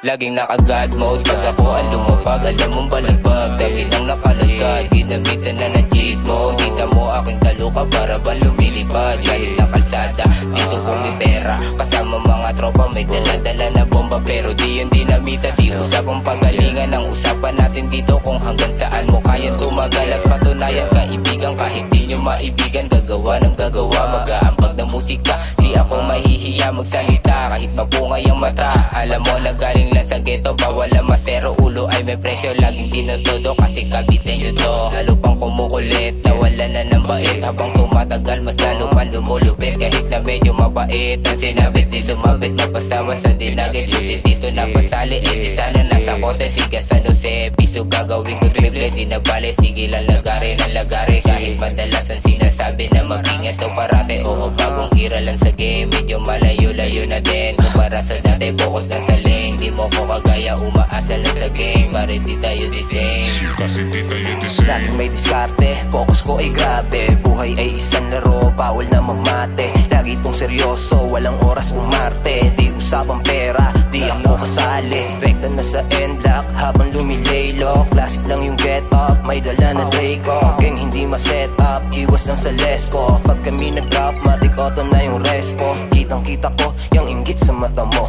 Laging naka-God mode pag ako ang lumapag. Alam mong balabag dahil lang nakalagad. Ginamitan na ng cheat mode. Kita mo aking taluka para ba lumilipad. Galing na kalsada, dito kong may pera. Kasama mga tropa may dala-dala na bomba. Pero di yung dinamita, di usapang pagalingan. Ang usapan natin dito kung hanggang saan mo kayang tumagal. At patunayan kaibigan kahit di nyo maibigan. Gagawa ng gagawa, mag-aambag ng musika. Di ako mahihiya magsalita kahit mapungay ang mata. Alam mo na galing lang sa ghetto, bawal ang masero. Ulo ay may presyo, laging tinutudo kasi kabitin nyo to. Lalo pang kumukulit, nawala na ng bait. Habang tumatagal, mas lalo man lumulupit. Kahit na medyo mabait, ang sinabit di sumabit. Napasama sa dinagit, buti dito napasali. Eh di sana nasa kote, tigas sa 12 piso. Gagawin ko triple, di na bale. Sige lang lagari ng lagari. Kahit madalasan sinasabi na mag-ingat daw parate. Oo, bagong ira lang sa game, medyo malayo-layo na din. Kumpara sa dati, focus lang sa lane. Di mo ko kagaya, umaasa lang sa game. Pare di tayo the same, kasi di tayo the same. Laging may diskarte, focus ko ay grabe. Buhay ay isang laro, bawal na mamate. Lagi tong seryoso, walang oras umarte. Di usapang pera, di ako kasali. Rekta na sa end block habang lumilelo. Classic lang yung get up, may dala na Draco. Gang hindi ma-set up, iwas lang sa lesko. Pag kami nag-drop, matik auto na yung respo. Kitang kita ko, yung inggit sa mata mo.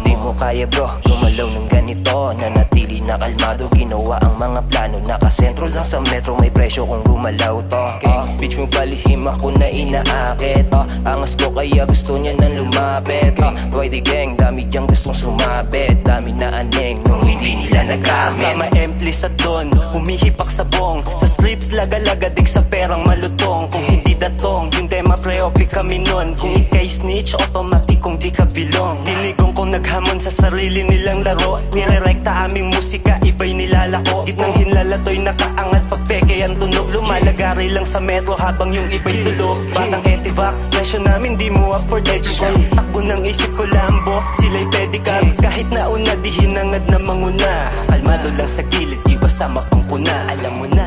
Di mo kaya bro, gumalaw ng ganito. Nanatili na kalmado, ginawa ang mga plano. Nakasentro lang sa metro, may presyo kung gumalaw to. Bitch mo palihim ako na inaakit. Angas ko kaya gusto niya nang lumapit. YD gang, dami diyang gustong sumabit. Dami na aneng nung hindi nila nagamit. Sama empli sa don, humihipak sa bong. Sa streets laga-laga dig sa perang malutong. Kung hindi datong, yung tema preopi kami nun. Kung ikay snitch, automatic kung di ka bilong. Dinigong kong naghamon sa sarili nilang laro. Nirerekta aming musika, iba'y nilalako. Gitnang hinlalato'y nakaangat pag peke ang tunog. Lumalagari lang sa metro habang yung iba'y tulog. Batang etivac, presyo namin di mo afford extra. Takbo ng isip ko lambo, sila'y pedicab. Kahit nauna di hinangad na manguna. Kalmado lang sa gilid, iwas sa mapangpuna. Alam mo na